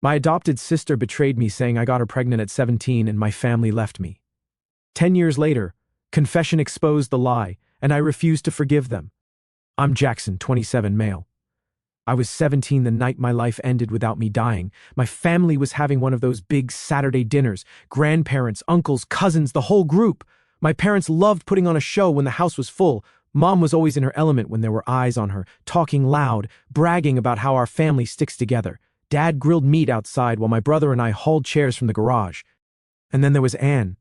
My adopted sister betrayed me, saying I got her pregnant at 17 and my family left me. 10 years later, confession exposed the lie, and I refused to forgive them. I'm Jackson, 27, male. I was 17 the night my life ended without me dying. My family was having one of those big Saturday dinners. Grandparents, uncles, cousins, the whole group. My parents loved putting on a show when the house was full. Mom was always in her element when there were eyes on her, talking loud, bragging about how our family sticks together. Dad grilled meat outside while my brother and I hauled chairs from the garage. And then there was Anne,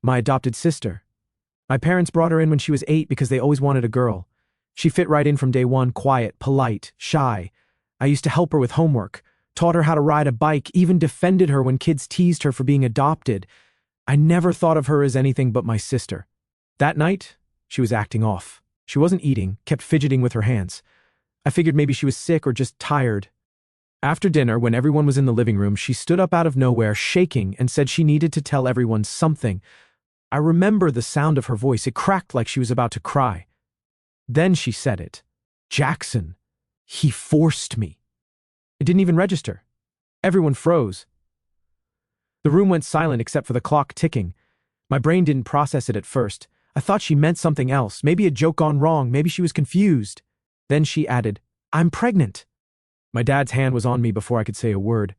my adopted sister. My parents brought her in when she was 8 because they always wanted a girl. She fit right in from day one, quiet, polite, shy. I used to help her with homework, taught her how to ride a bike, even defended her when kids teased her for being adopted. I never thought of her as anything but my sister. That night, she was acting off. She wasn't eating, kept fidgeting with her hands. I figured maybe she was sick or just tired. After dinner, when everyone was in the living room, she stood up out of nowhere, shaking, and said she needed to tell everyone something. I remember the sound of her voice. It cracked like she was about to cry. Then she said it. Jackson. He forced me. It didn't even register. Everyone froze. The room went silent except for the clock ticking. My brain didn't process it at first. I thought she meant something else, maybe a joke gone wrong, maybe she was confused. Then she added, I'm pregnant. My dad's hand was on me before I could say a word.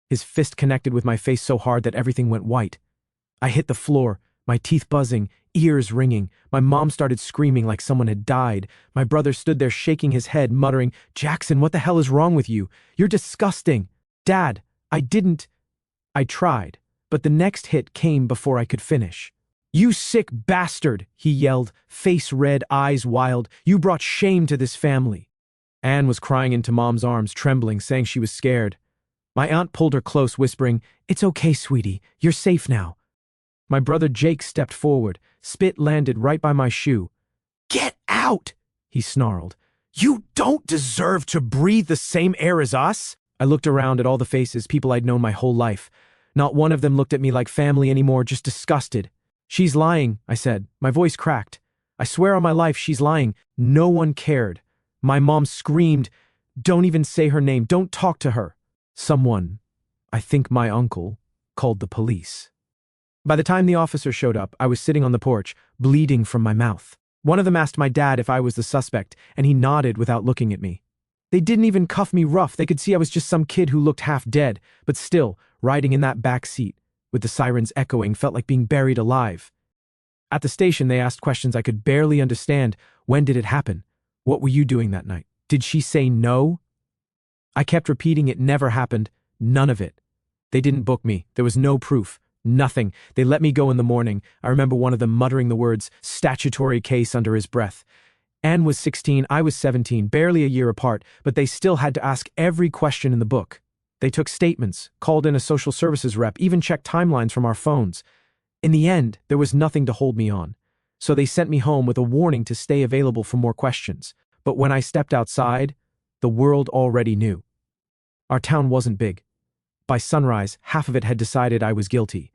His fist connected with my face so hard that everything went white. I hit the floor, my teeth buzzing, ears ringing. My mom started screaming like someone had died. My brother stood there shaking his head, muttering, Jackson, what the hell is wrong with you? You're disgusting. Dad, I didn't. I tried, but the next hit came before I could finish. You sick bastard, he yelled, face red, eyes wild. You brought shame to this family. Anne was crying into Mom's arms, trembling, saying she was scared. My aunt pulled her close, whispering, It's okay, sweetie. You're safe now. My brother Jake stepped forward. Spit landed right by my shoe. Get out, he snarled. You don't deserve to breathe the same air as us. I looked around at all the faces, people I'd known my whole life. Not one of them looked at me like family anymore, just disgusted. She's lying, I said. My voice cracked. I swear on my life she's lying. No one cared. My mom screamed, Don't even say her name. Don't talk to her. Someone, I think my uncle, called the police. By the time the officer showed up, I was sitting on the porch, bleeding from my mouth. One of them asked my dad if I was the suspect, and he nodded without looking at me. They didn't even cuff me rough. They could see I was just some kid who looked half dead, but still, riding in that back seat, with the sirens echoing, felt like being buried alive. At the station, they asked questions I could barely understand. When did it happen? What were you doing that night? Did she say no? I kept repeating it never happened. None of it. They didn't book me. There was no proof. Nothing. They let me go in the morning. I remember one of them muttering the words, statutory case, under his breath. Anne was 16, I was 17, barely a year apart, but they still had to ask every question in the book. They took statements, called in a social services rep, even checked timelines from our phones. In the end, there was nothing to hold me on. So they sent me home with a warning to stay available for more questions. But when I stepped outside, the world already knew. Our town wasn't big. By sunrise, half of it had decided I was guilty.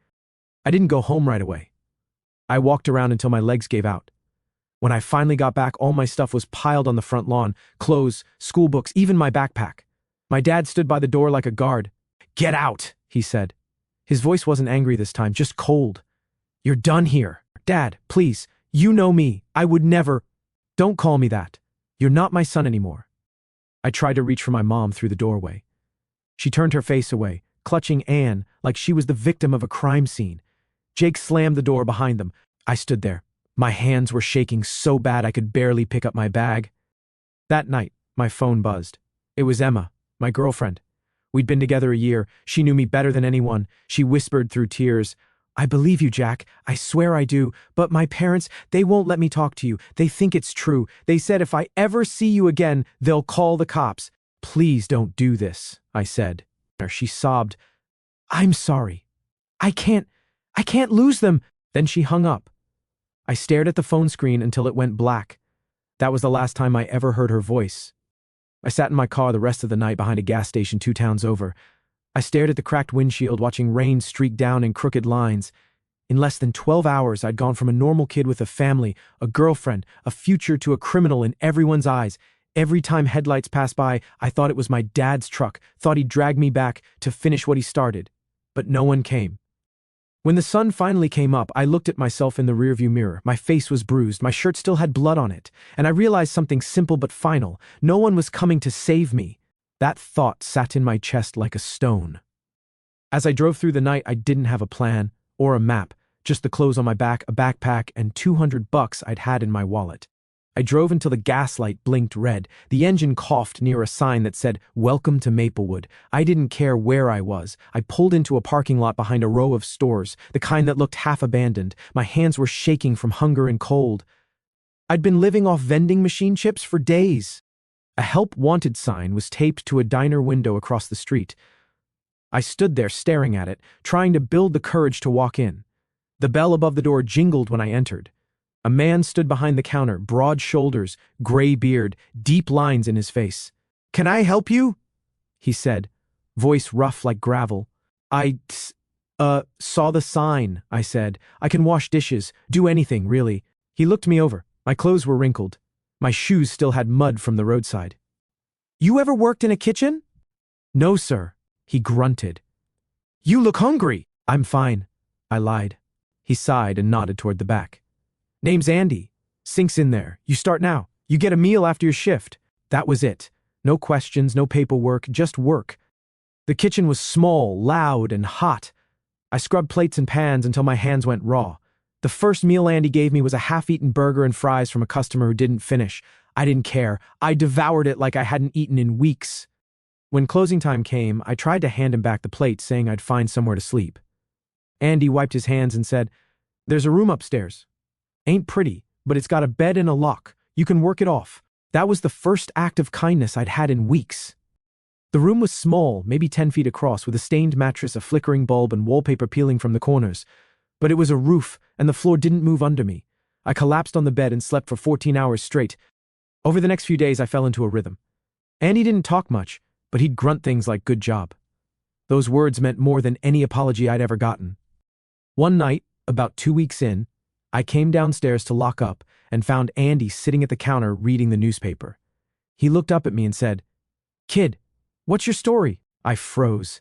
I didn't go home right away. I walked around until my legs gave out. When I finally got back, all my stuff was piled on the front lawn, clothes, school books, even my backpack. My dad stood by the door like a guard. Get out, he said. His voice wasn't angry this time, just cold. You're done here. Dad, please, you know me. I would never. Don't call me that. You're not my son anymore. I tried to reach for my mom through the doorway. She turned her face away, clutching Anne like she was the victim of a crime scene. Jake slammed the door behind them. I stood there. My hands were shaking so bad I could barely pick up my bag. That night, my phone buzzed. It was Emma, my girlfriend. We'd been together a year. She knew me better than anyone. She whispered through tears, I believe you, Jack. I swear I do. But my parents, they won't let me talk to you. They think it's true. They said if I ever see you again, they'll call the cops. Please don't do this, I said. She sobbed. I'm sorry. I can't lose them. Then she hung up. I stared at the phone screen until it went black. That was the last time I ever heard her voice. I sat in my car the rest of the night behind a gas station 2 towns over. I stared at the cracked windshield, watching rain streak down in crooked lines. In less than 12 hours, I'd gone from a normal kid with a family, a girlfriend, a future to a criminal in everyone's eyes. Every time headlights passed by, I thought it was my dad's truck, thought he'd drag me back to finish what he started. But no one came. When the sun finally came up, I looked at myself in the rearview mirror. My face was bruised, my shirt still had blood on it, and I realized something simple but final. No one was coming to save me. That thought sat in my chest like a stone. As I drove through the night, I didn't have a plan or a map, just the clothes on my back, a backpack, and $200 I'd had in my wallet. I drove until the gas light blinked red. The engine coughed near a sign that said, "Welcome to Maplewood." I didn't care where I was. I pulled into a parking lot behind a row of stores, the kind that looked half abandoned. My hands were shaking from hunger and cold. I'd been living off vending machine chips for days. A help wanted sign was taped to a diner window across the street. I stood there staring at it, trying to build the courage to walk in. The bell above the door jingled when I entered. A man stood behind the counter, broad shoulders, gray beard, deep lines in his face. "Can I help you?" he said, voice rough like gravel. "I saw the sign," I said. "I can wash dishes, do anything, really." He looked me over. My clothes were wrinkled. My shoes still had mud from the roadside. "You ever worked in a kitchen?" "No, sir," he grunted. "You look hungry." "I'm fine," I lied. He sighed and nodded toward the back. "Name's Andy. Sink's in there. You start now. You get a meal after your shift." That was it. No questions, no paperwork, just work. The kitchen was small, loud, and hot. I scrubbed plates and pans until my hands went raw. The first meal Andy gave me was a half-eaten burger and fries from a customer who didn't finish. I didn't care. I devoured it like I hadn't eaten in weeks. When closing time came, I tried to hand him back the plate, saying I'd find somewhere to sleep. Andy wiped his hands and said, "There's a room upstairs. Ain't pretty, but it's got a bed and a lock. You can work it off." That was the first act of kindness I'd had in weeks. The room was small, maybe 10 feet across, with a stained mattress, a flickering bulb, and wallpaper peeling from the corners. But it was a roof, and the floor didn't move under me. I collapsed on the bed and slept for 14 hours straight. Over the next few days, I fell into a rhythm. Andy didn't talk much, but he'd grunt things like "good job." Those words meant more than any apology I'd ever gotten. One night, about 2 weeks in, I came downstairs to lock up and found Andy sitting at the counter reading the newspaper. He looked up at me and said, "Kid, what's your story?" I froze.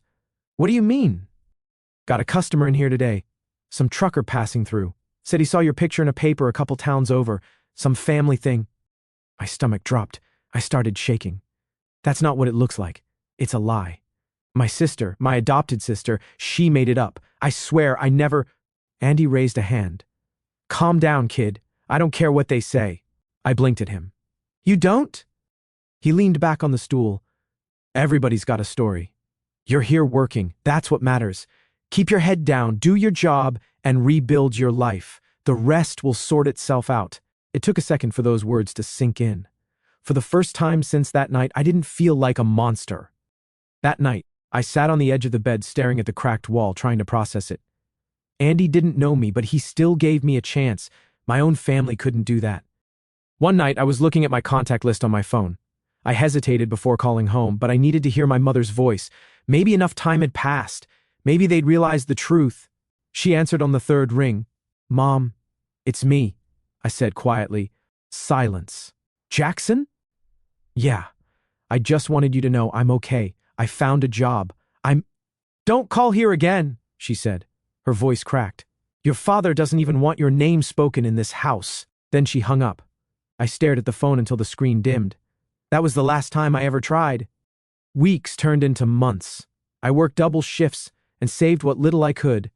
"What do you mean?" "Got a customer in here today. Some trucker passing through. Said he saw your picture in a paper a couple towns over. Some family thing." My stomach dropped. I started shaking. "That's not what it looks like. It's a lie. My sister, my adopted sister, she made it up. I swear I never—" Andy raised a hand. "Calm down, kid. I don't care what they say." I blinked at him. "You don't?" He leaned back on the stool. "Everybody's got a story. You're here working. That's what matters. Keep your head down, do your job, and rebuild your life. The rest will sort itself out." It took a second for those words to sink in. For the first time since that night, I didn't feel like a monster. That night, I sat on the edge of the bed staring at the cracked wall, trying to process it. Andy didn't know me, but he still gave me a chance. My own family couldn't do that. One night, I was looking at my contact list on my phone. I hesitated before calling home, but I needed to hear my mother's voice. Maybe enough time had passed. Maybe they'd realized the truth. She answered on the third ring. "Mom, it's me," I said quietly. Silence. "Jackson?" "Yeah. I just wanted you to know I'm okay. I found a job. Don't call here again," she said. Her voice cracked. "Your father doesn't even want your name spoken in this house." Then she hung up. I stared at the phone until the screen dimmed. That was the last time I ever tried. Weeks turned into months. I worked double shifts and saved what little I could.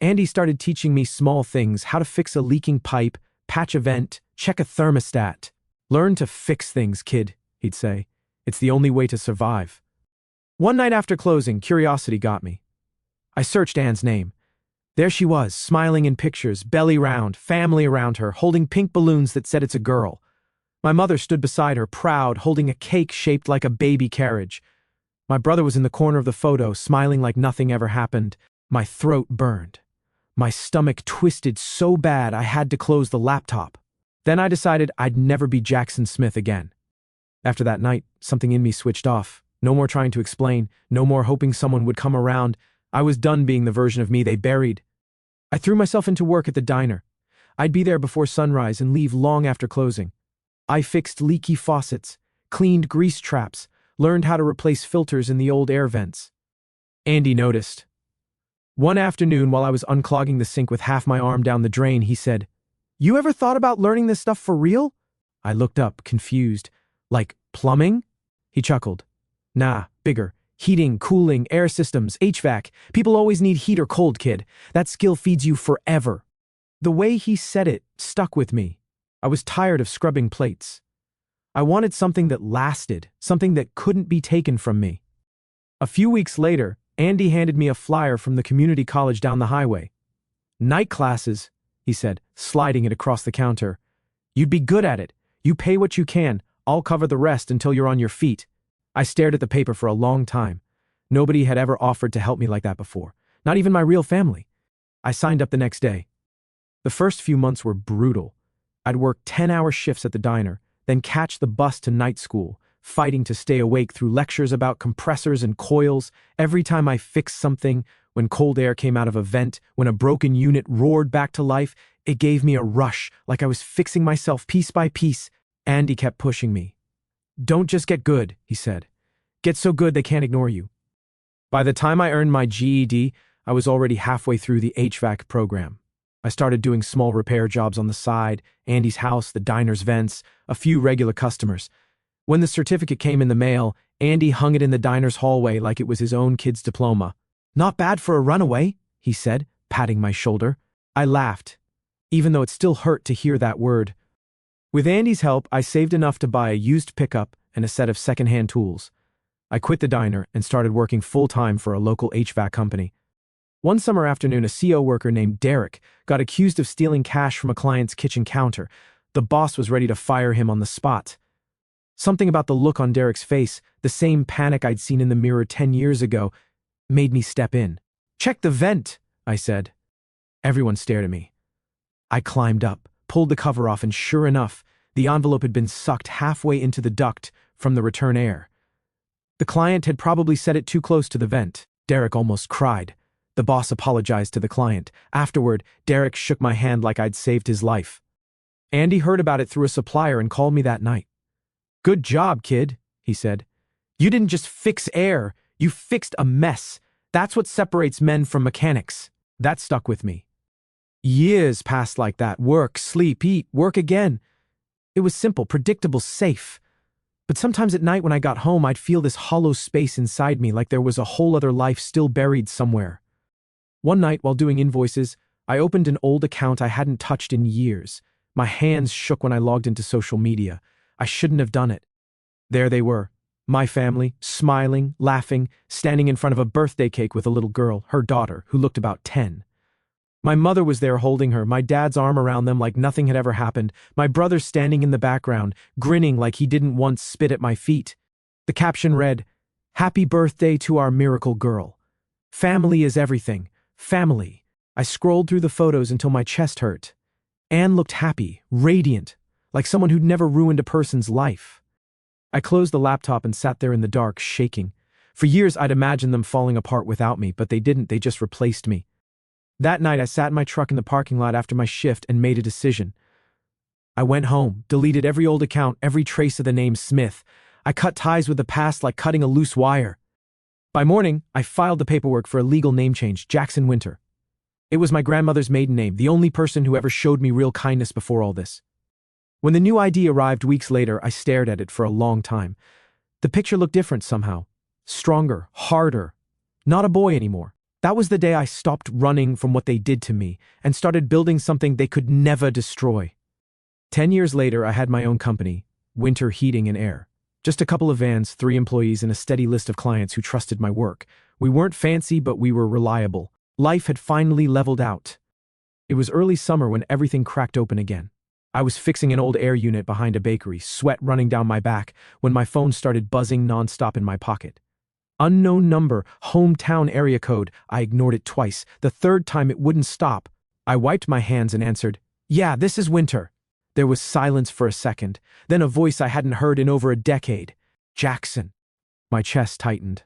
Andy started teaching me small things: how to fix a leaking pipe, patch a vent, check a thermostat. "Learn to fix things, kid," he'd say. "It's the only way to survive." One night after closing, curiosity got me. I searched Anne's name. There she was, smiling in pictures, belly round, family around her, holding pink balloons that said it's a girl. My mother stood beside her, proud, holding a cake shaped like a baby carriage. My brother was in the corner of the photo, smiling like nothing ever happened. My throat burned. My stomach twisted so bad I had to close the laptop. Then I decided I'd never be Jackson Smith again. After that night, something in me switched off. No more trying to explain, no more hoping someone would come around. I was done being the version of me they buried. I threw myself into work at the diner. I'd be there before sunrise and leave long after closing. I fixed leaky faucets, cleaned grease traps, learned how to replace filters in the old air vents. Andy noticed. One afternoon, while I was unclogging the sink with half my arm down the drain, he said, "You ever thought about learning this stuff for real?" I looked up, confused. "Like plumbing?" He chuckled. "Nah, bigger. Heating, cooling, air systems, HVAC. People always need heat or cold, kid. That skill feeds you forever." The way he said it stuck with me. I was tired of scrubbing plates. I wanted something that lasted, something that couldn't be taken from me. A few weeks later, Andy handed me a flyer from the community college down the highway. "Night classes," he said, sliding it across the counter. "You'd be good at it. You pay what you can. I'll cover the rest until you're on your feet." I stared at the paper for a long time. Nobody had ever offered to help me like that before. Not even my real family. I signed up the next day. The first few months were brutal. I'd work 10-hour shifts at the diner, then catch the bus to night school, fighting to stay awake through lectures about compressors and coils. Every time I fixed something, when cold air came out of a vent, when a broken unit roared back to life, it gave me a rush, like I was fixing myself piece by piece. Andy kept pushing me. "Don't just get good," he said. "Get so good they can't ignore you." By the time I earned my GED, I was already halfway through the HVAC program. I started doing small repair jobs on the side, Andy's house, the diner's vents, a few regular customers. When the certificate came in the mail, Andy hung it in the diner's hallway like it was his own kid's diploma. "Not bad for a runaway," he said, patting my shoulder. I laughed, even though it still hurt to hear that word. With Andy's help, I saved enough to buy a used pickup and a set of secondhand tools. I quit the diner and started working full-time for a local HVAC company. One summer afternoon, a CO worker named Derek got accused of stealing cash from a client's kitchen counter. The boss was ready to fire him on the spot. Something about the look on Derek's face, the same panic I'd seen in the mirror 10 years ago, made me step in. "Check the vent," I said. Everyone stared at me. I climbed up, pulled the cover off, and sure enough, the envelope had been sucked halfway into the duct from the return air. The client had probably set it too close to the vent. Derek almost cried. The boss apologized to the client. Afterward, Derek shook my hand like I'd saved his life. Andy heard about it through a supplier and called me that night. "Good job, kid," he said. "You didn't just fix air, you fixed a mess. That's what separates men from mechanics." That stuck with me. Years passed like that. Work, sleep, eat, work again. It was simple, predictable, safe. But sometimes at night when I got home, I'd feel this hollow space inside me, like there was a whole other life still buried somewhere. One night, while doing invoices, I opened an old account I hadn't touched in years. My hands shook when I logged into social media. I shouldn't have done it. There they were, my family, smiling, laughing, standing in front of a birthday cake with a little girl, her daughter, who looked about 10. My mother was there holding her, my dad's arm around them like nothing had ever happened, my brother standing in the background, grinning like he didn't once spit at my feet. The caption read, "Happy birthday to our miracle girl. Family is everything. Family." I scrolled through the photos until my chest hurt. Anne looked happy, radiant, like someone who'd never ruined a person's life. I closed the laptop and sat there in the dark, shaking. For years I'd imagined them falling apart without me, but they didn't, they just replaced me. That night I sat in my truck in the parking lot after my shift and made a decision. I went home, deleted every old account, every trace of the name Smith. I cut ties with the past like cutting a loose wire. By morning, I filed the paperwork for a legal name change, Jackson Winter. It was my grandmother's maiden name, the only person who ever showed me real kindness before all this. When the new ID arrived weeks later, I stared at it for a long time. The picture looked different somehow. Stronger, harder. Not a boy anymore. That was the day I stopped running from what they did to me and started building something they could never destroy. 10 years later, I had my own company, Winter Heating and Air. Just a couple of vans, 3 employees, and a steady list of clients who trusted my work. We weren't fancy, but we were reliable. Life had finally leveled out. It was early summer when everything cracked open again. I was fixing an old air unit behind a bakery, sweat running down my back, when my phone started buzzing nonstop in my pocket. Unknown number, hometown area code. I ignored it twice. The third time it wouldn't stop. I wiped my hands and answered, "Yeah, this is Winter." There was silence for a second, then a voice I hadn't heard in over a decade. "Jackson." My chest tightened.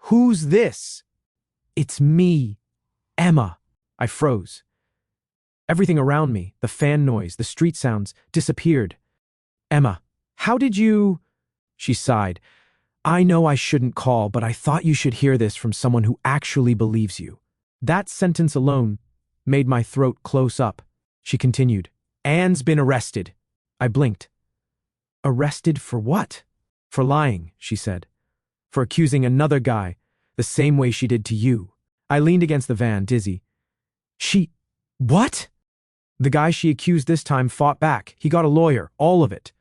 "Who's this?" "It's me, Emma." I froze. Everything around me, the fan noise, the street sounds, disappeared. "Emma, how did you—" She sighed. I know I shouldn't call, but I thought you should hear this from someone who actually believes you. That sentence alone made my throat close up. She continued. Anne's been arrested. I blinked. Arrested for what? For lying, she said. For accusing another guy, the same way she did to you. I leaned against the van, dizzy. What? The guy she accused this time fought back. He got a lawyer, all of it.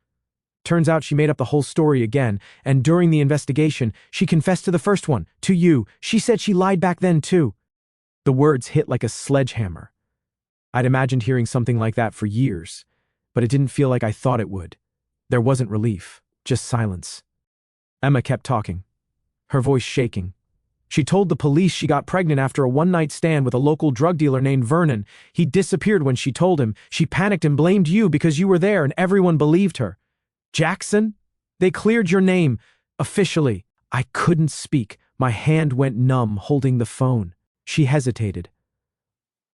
Turns out she made up the whole story again, and during the investigation, she confessed to the first one, to you. She said she lied back then, too. The words hit like a sledgehammer. I'd imagined hearing something like that for years, but it didn't feel like I thought it would. There wasn't relief, just silence. Emma kept talking, her voice shaking. She told the police she got pregnant after a one-night stand with a local drug dealer named Vernon. He disappeared when she told him. She panicked and blamed you because you were there and everyone believed her. Jackson? They cleared your name, officially. I couldn't speak. My hand went numb holding the phone. She hesitated.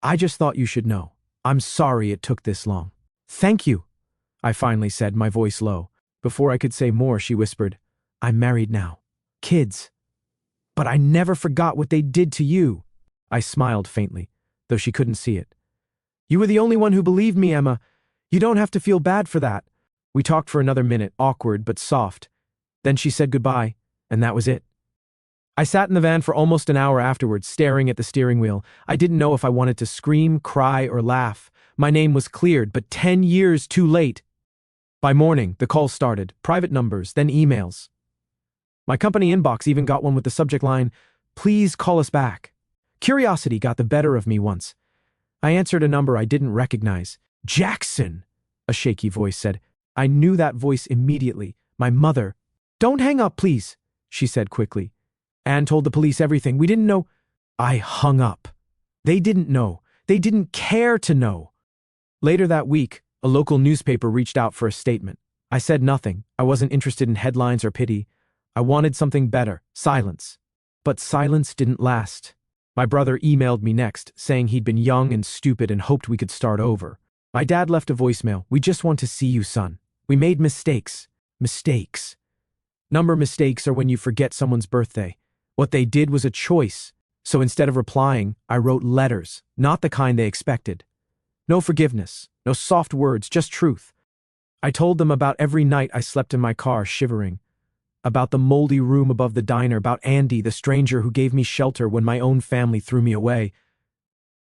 I just thought you should know. I'm sorry it took this long. Thank you, I finally said, my voice low. Before I could say more, she whispered, I'm married now. Kids. But I never forgot what they did to you. I smiled faintly, though she couldn't see it. You were the only one who believed me, Emma. You don't have to feel bad for that. We talked for another minute, awkward but soft. Then she said goodbye, and that was it. I sat in the van for almost an hour afterwards, staring at the steering wheel. I didn't know if I wanted to scream, cry, or laugh. My name was cleared, but 10 years too late. By morning, the calls started, private numbers, then emails. My company inbox even got one with the subject line, please call us back. Curiosity got the better of me once. I answered a number I didn't recognize. Jackson, a shaky voice said. I knew that voice immediately. My mother. Don't hang up, please, she said quickly. Anne told the police everything. We didn't know. I hung up. They didn't know. They didn't care to know. Later that week, a local newspaper reached out for a statement. I said nothing. I wasn't interested in headlines or pity. I wanted something better, silence. But silence didn't last. My brother emailed me next, saying he'd been young and stupid and hoped we could start over. My dad left a voicemail. We just want to see you, son. We made mistakes. Mistakes. Number mistakes are when you forget someone's birthday. What they did was a choice. So instead of replying, I wrote letters, not the kind they expected. No forgiveness, no soft words, just truth. I told them about every night I slept in my car shivering. About the moldy room above the diner, about Andy, the stranger who gave me shelter when my own family threw me away.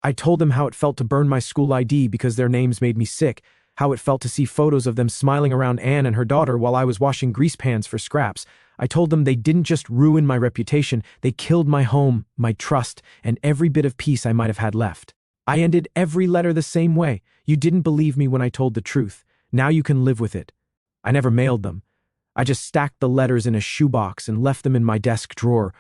I told them how it felt to burn my school ID because their names made me sick, how it felt to see photos of them smiling around Anne and her daughter while I was washing grease pans for scraps. I told them they didn't just ruin my reputation, they killed my home, my trust, and every bit of peace I might have had left. I ended every letter the same way. You didn't believe me when I told the truth. Now you can live with it. I never mailed them. I just stacked the letters in a shoebox and left them in my desk drawer.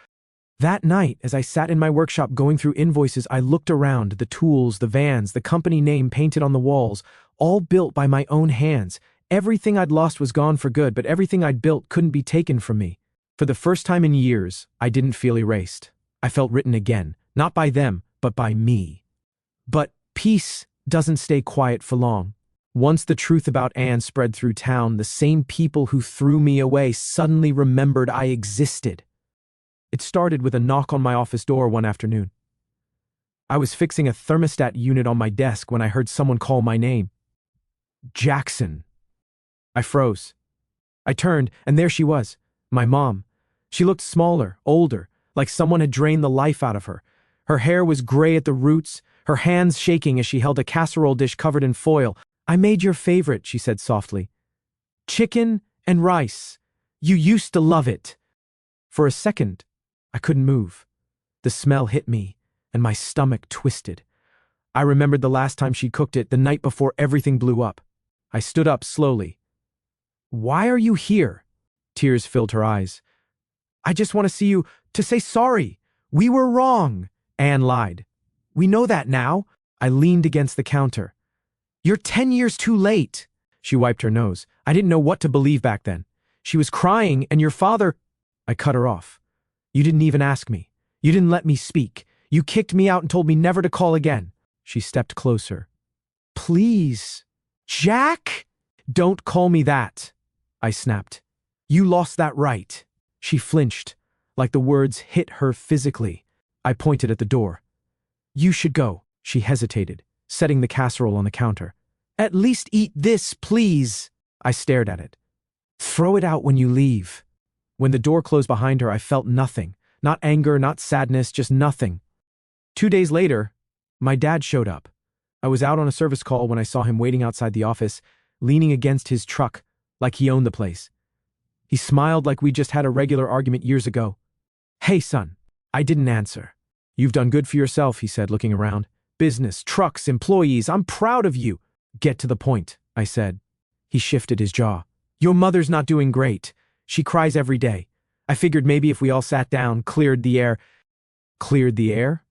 That night, as I sat in my workshop going through invoices, I looked around, the tools, the vans, the company name painted on the walls, all built by my own hands. Everything I'd lost was gone for good, but everything I'd built couldn't be taken from me. For the first time in years, I didn't feel erased. I felt written again, not by them, but by me. But peace doesn't stay quiet for long. Once the truth about Anne spread through town, the same people who threw me away suddenly remembered I existed. It started with a knock on my office door one afternoon. I was fixing a thermostat unit on my desk when I heard someone call my name. Jackson. I froze. I turned, and there she was, my mom. She looked smaller, older, like someone had drained the life out of her. Her hair was gray at the roots, her hands shaking as she held a casserole dish covered in foil. I made your favorite, she said softly. Chicken and rice. You used to love it. For a second, I couldn't move. The smell hit me, and my stomach twisted. I remembered the last time she cooked it, the night before everything blew up. I stood up slowly. Why are you here? Tears filled her eyes. I just want to see you, to say sorry. We were wrong. Anne lied. We know that now. I leaned against the counter. You're 10 years too late. She wiped her nose. I didn't know what to believe back then. She was crying, and your father... I cut her off. You didn't even ask me. You didn't let me speak. You kicked me out and told me never to call again. She stepped closer. Please. Jack? Don't call me that, I snapped. You lost that right. She flinched, like the words hit her physically. I pointed at the door. You should go. She hesitated, setting the casserole on the counter. At least eat this, please. I stared at it. Throw it out when you leave. When the door closed behind her, I felt nothing. Not anger, not sadness, just nothing. 2 days later, my dad showed up. I was out on a service call when I saw him waiting outside the office, leaning against his truck, like he owned the place. He smiled like we just had a regular argument years ago. Hey, son. I didn't answer. You've done good for yourself, he said, looking around. Business, trucks, employees, I'm proud of you. Get to the point, I said. He shifted his jaw. Your mother's not doing great. She cries every day. I figured maybe if we all sat down, cleared the air. Cleared the air?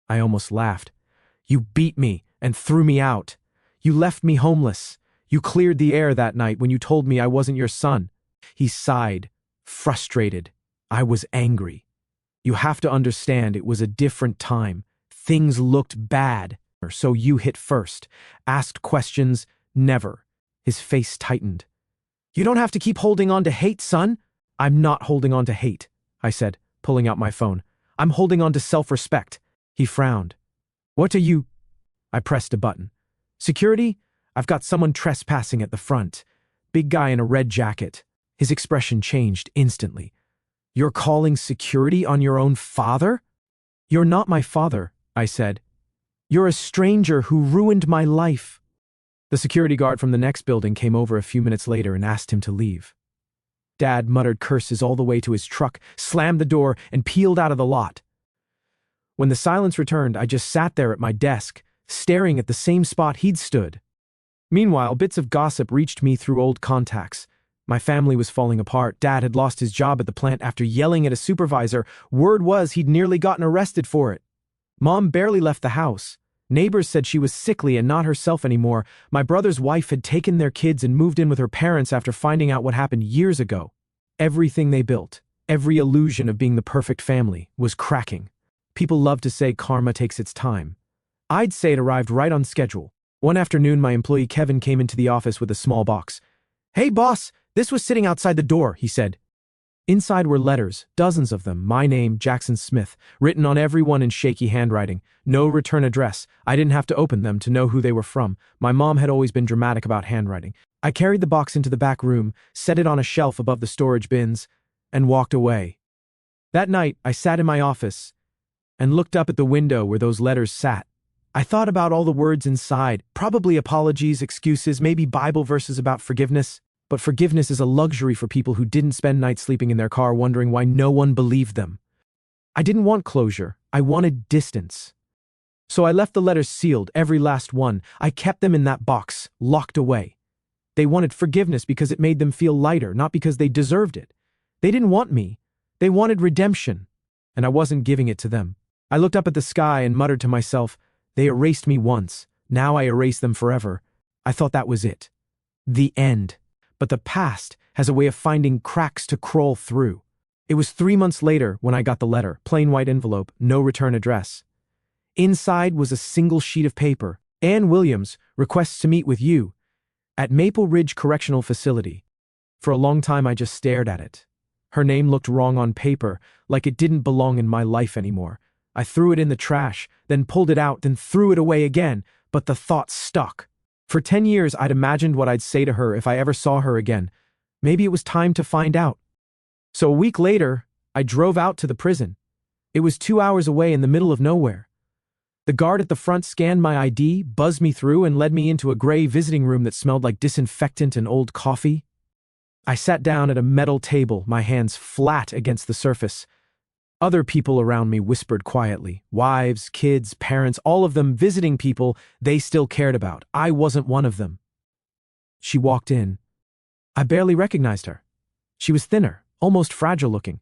I almost laughed. You beat me and threw me out. You left me homeless. You cleared the air that night when you told me I wasn't your son. He sighed, frustrated. I was angry. You have to understand it was a different time. Things looked bad, so you hit first. Asked questions, never. His face tightened. You don't have to keep holding on to hate, son. I'm not holding on to hate, I said, pulling out my phone. I'm holding on to self-respect. He frowned. What are you? I pressed a button. Security? I've got someone trespassing at the front. Big guy in a red jacket. His expression changed instantly. You're calling security on your own father? You're not my father, I said. You're a stranger who ruined my life. The security guard from the next building came over a few minutes later and asked him to leave. Dad muttered curses all the way to his truck, slammed the door, and peeled out of the lot. When the silence returned, I just sat there at my desk, staring at the same spot he'd stood. Meanwhile, bits of gossip reached me through old contacts. My family was falling apart. Dad had lost his job at the plant after yelling at a supervisor. Word was he'd nearly gotten arrested for it. Mom barely left the house. Neighbors said she was sickly and not herself anymore. My brother's wife had taken their kids and moved in with her parents after finding out what happened years ago. Everything they built, every illusion of being the perfect family, was cracking. People love to say karma takes its time. I'd say it arrived right on schedule. One afternoon, my employee Kevin came into the office with a small box. Hey, boss, this was sitting outside the door, he said. Inside were letters, dozens of them, my name, Jackson Smith, written on every one in shaky handwriting. No return address. I didn't have to open them to know who they were from. My mom had always been dramatic about handwriting. I carried the box into the back room, set it on a shelf above the storage bins, and walked away. That night, I sat in my office and looked up at the window where those letters sat. I thought about all the words inside, probably apologies, excuses, maybe Bible verses about forgiveness. But forgiveness is a luxury for people who didn't spend nights sleeping in their car wondering why no one believed them. I didn't want closure. I wanted distance. So I left the letters sealed, every last one. I kept them in that box, locked away. They wanted forgiveness because it made them feel lighter, not because they deserved it. They didn't want me. They wanted redemption. And I wasn't giving it to them. I looked up at the sky and muttered to myself, they erased me once. Now I erase them forever. I thought that was it. The end. But the past has a way of finding cracks to crawl through. It was 3 months later when I got the letter, plain white envelope, no return address. Inside was a single sheet of paper. Ann Williams requests to meet with you at Maple Ridge Correctional Facility. For a long time I just stared at it. Her name looked wrong on paper, like it didn't belong in my life anymore. I threw it in the trash, then pulled it out, then threw it away again, but the thought stuck. For 10 years, I'd imagined what I'd say to her if I ever saw her again. Maybe it was time to find out. So a week later, I drove out to the prison. It was 2 hours away in the middle of nowhere. The guard at the front scanned my ID, buzzed me through, and led me into a gray visiting room that smelled like disinfectant and old coffee. I sat down at a metal table, my hands flat against the surface. Other people around me whispered quietly. Wives, kids, parents, all of them visiting people they still cared about. I wasn't one of them. She walked in. I barely recognized her. She was thinner, almost fragile looking.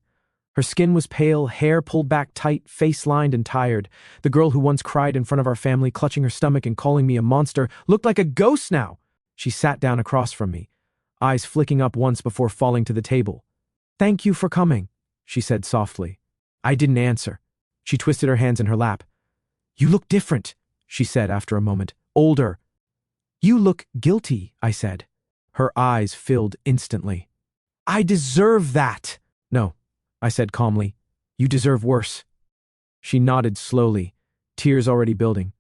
Her skin was pale, hair pulled back tight, face lined and tired. The girl who once cried in front of our family, clutching her stomach and calling me a monster, looked like a ghost now. She sat down across from me, eyes flicking up once before falling to the table. Thank you for coming, she said softly. I didn't answer. She twisted her hands in her lap. You look different, she said after a moment. Older. You look guilty, I said. Her eyes filled instantly. I deserve that. No, I said calmly. You deserve worse. She nodded slowly, tears already building.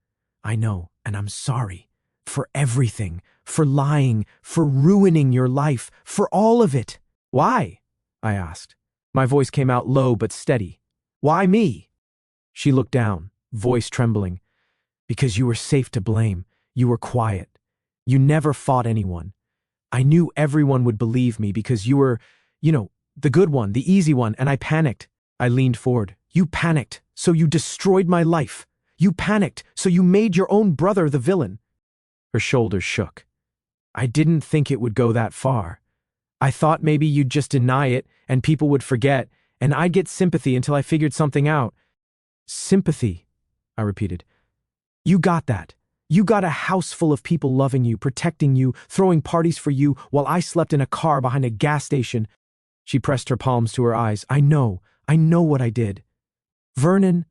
I know, and I'm sorry. For everything. For lying. For ruining your life. For all of it. Why? I asked. My voice came out low but steady. Why me? She looked down, voice trembling. Because you were safe to blame. You were quiet. You never fought anyone. I knew everyone would believe me because you were, the good one, the easy one, and I panicked. I leaned forward. You panicked, so you destroyed my life. You panicked, so you made your own brother the villain. Her shoulders shook. I didn't think it would go that far. I thought maybe you'd just deny it, and people would forget, and I'd get sympathy until I figured something out. Sympathy, I repeated. You got that. You got a house full of people loving you, protecting you, throwing parties for you, while I slept in a car behind a gas station. She pressed her palms to her eyes. I know what I did. Vernon.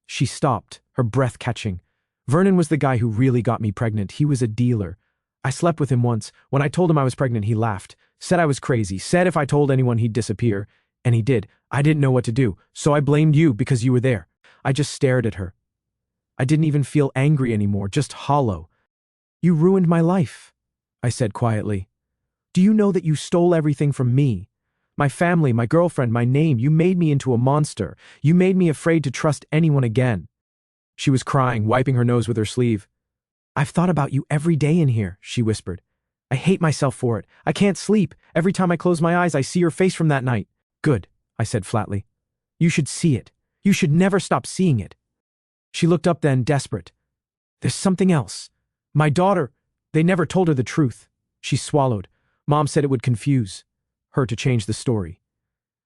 She stopped, her breath catching. Vernon was the guy who really got me pregnant. He was a dealer. I slept with him once. When I told him I was pregnant, he laughed, said I was crazy, said if I told anyone he'd disappear. And he did. I didn't know what to do, so I blamed you because you were there. I just stared at her. I didn't even feel angry anymore, just hollow. You ruined my life, I said quietly. Do you know that you stole everything from me? My family, my girlfriend, my name. You made me into a monster. You made me afraid to trust anyone again. She was crying, wiping her nose with her sleeve. I've thought about you every day in here, she whispered. I hate myself for it. I can't sleep. Every time I close my eyes, I see your face from that night. Good, I said flatly. You should see it. You should never stop seeing it. She looked up then, desperate. There's something else. My daughter, they never told her the truth. She swallowed. Mom said it would confuse her to change the story.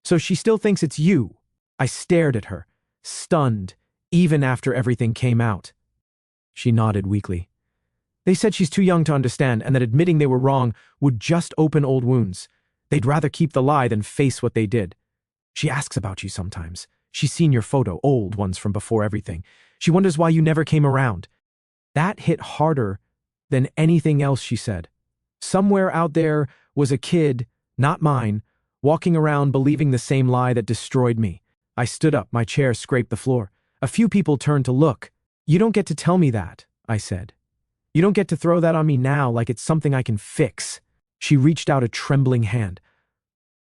So she still thinks it's you. I stared at her, stunned, even after everything came out. She nodded weakly. They said she's too young to understand and that admitting they were wrong would just open old wounds. They'd rather keep the lie than face what they did. She asks about you sometimes. She's seen your photo, old ones from before everything. She wonders why you never came around. That hit harder than anything else she said. Somewhere out there was a kid, not mine, walking around believing the same lie that destroyed me. I stood up, my chair scraped the floor. A few people turned to look. You don't get to tell me that, I said. You don't get to throw that on me now like it's something I can fix. She reached out a trembling hand.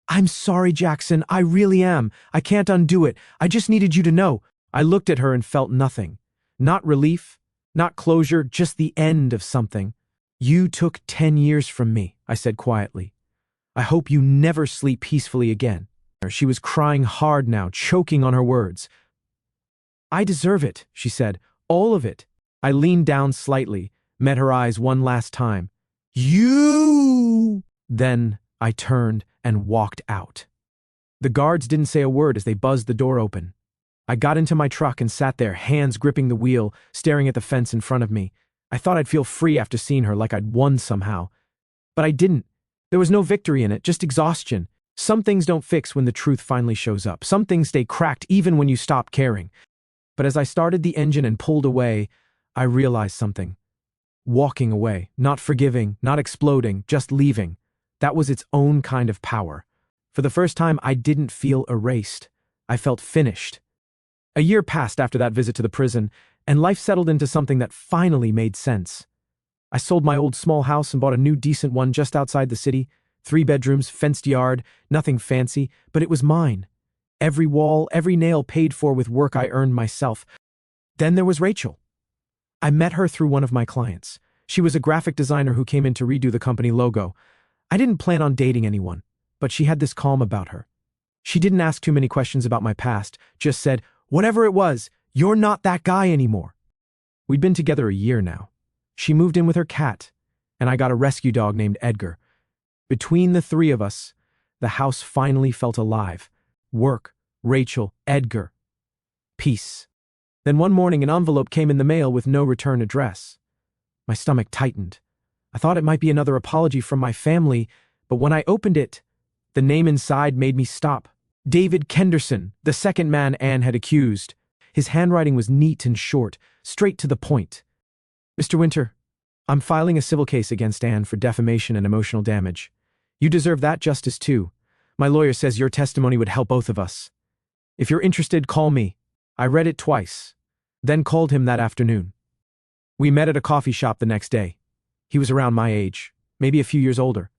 I'm sorry, Jackson, I really am. I can't undo it. I just needed you to know. I looked at her and felt nothing. Not relief, not closure, just the end of something. You took 10 years from me, I said quietly. I hope you never sleep peacefully again. She was crying hard now, choking on her words. I deserve it, she said, all of it. I leaned down slightly, met her eyes one last time. You! Then I turned and walked out. The guards didn't say a word as they buzzed the door open. I got into my truck and sat there, hands gripping the wheel, staring at the fence in front of me. I thought I'd feel free after seeing her, like I'd won somehow. But I didn't. There was no victory in it, just exhaustion. Some things don't fix when the truth finally shows up. Some things stay cracked even when you stop caring. But as I started the engine and pulled away, I realized something. Walking away, not forgiving, not exploding, just leaving. That was its own kind of power. For the first time, I didn't feel erased. I felt finished. A year passed after that visit to the prison, and life settled into something that finally made sense. I sold my old small house and bought a new decent one just outside the city. 3 bedrooms, fenced yard, nothing fancy, but it was mine. Every wall, every nail paid for with work I earned myself. Then there was Rachel. I met her through one of my clients. She was a graphic designer who came in to redo the company logo. I didn't plan on dating anyone, but she had this calm about her. She didn't ask too many questions about my past, just said, whatever it was, you're not that guy anymore. We'd been together a year now. She moved in with her cat, and I got a rescue dog named Edgar. Between the 3 of us, the house finally felt alive. Work, Rachel, Edgar. Peace. Then one morning an envelope came in the mail with no return address. My stomach tightened. I thought it might be another apology from my family, but when I opened it, the name inside made me stop. David Kenderson, the second man Anne had accused. His handwriting was neat and short, straight to the point. Mr. Winter, I'm filing a civil case against Anne for defamation and emotional damage. You deserve that justice too. My lawyer says your testimony would help both of us. If you're interested, call me. I read it twice, then called him that afternoon. We met at a coffee shop the next day. He was around my age, maybe a few years older.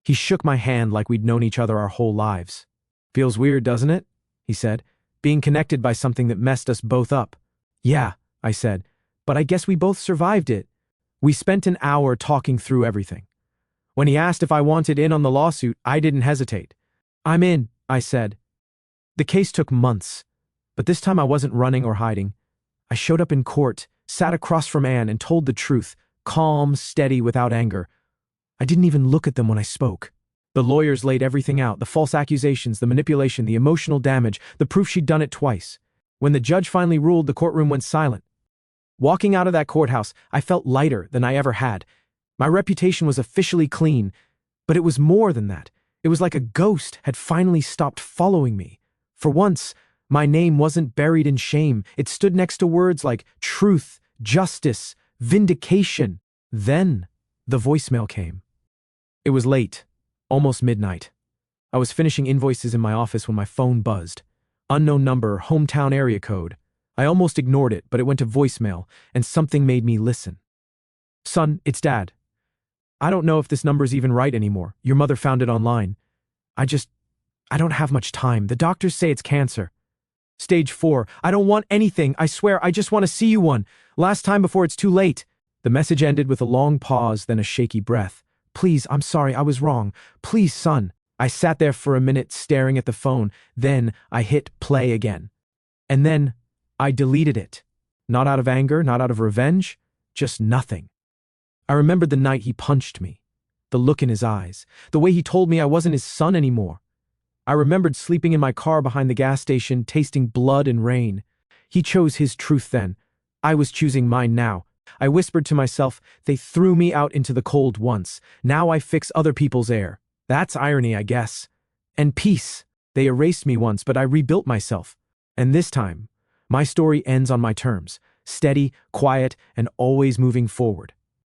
He shook my hand like we'd known each other our whole lives. Feels weird, doesn't it? He said, being connected by something that messed us both up. Yeah, I said, but I guess we both survived it. We spent an hour talking through everything. When he asked if I wanted in on the lawsuit, I didn't hesitate. I'm in, I said. The case took months, but this time I wasn't running or hiding. I showed up in court, sat across from Anne, and told the truth, calm, steady, without anger. I didn't even look at them when I spoke. The lawyers laid everything out, the false accusations, the manipulation, the emotional damage, the proof she'd done it twice. When the judge finally ruled, the courtroom went silent. Walking out of that courthouse, I felt lighter than I ever had. My reputation was officially clean, but it was more than that. It was like a ghost had finally stopped following me. For once, my name wasn't buried in shame. It stood next to words like truth, justice, vindication. Then the voicemail came. It was late, almost midnight. I was finishing invoices in my office when my phone buzzed. Unknown number, hometown area code. I almost ignored it, but it went to voicemail, and something made me listen. Son, it's Dad. I don't know if this number's even right anymore. Your mother found it online. I don't have much time. The doctors say it's cancer. Stage 4. I don't want anything. I swear, I just want to see you one. Last time before it's too late. The message ended with a long pause, then a shaky breath. Please, I'm sorry, I was wrong. Please, son. I sat there for a minute staring at the phone. Then I hit play again. And then I deleted it. Not out of anger, not out of revenge, just nothing. I remembered the night he punched me, the look in his eyes, the way he told me I wasn't his son anymore. I remembered sleeping in my car behind the gas station, tasting blood and rain. He chose his truth then. I was choosing mine now. I whispered to myself, they threw me out into the cold once. Now I fix other people's air. That's irony, I guess. And peace. They erased me once, but I rebuilt myself. And this time, my story ends on my terms. Steady, quiet, and always moving forward.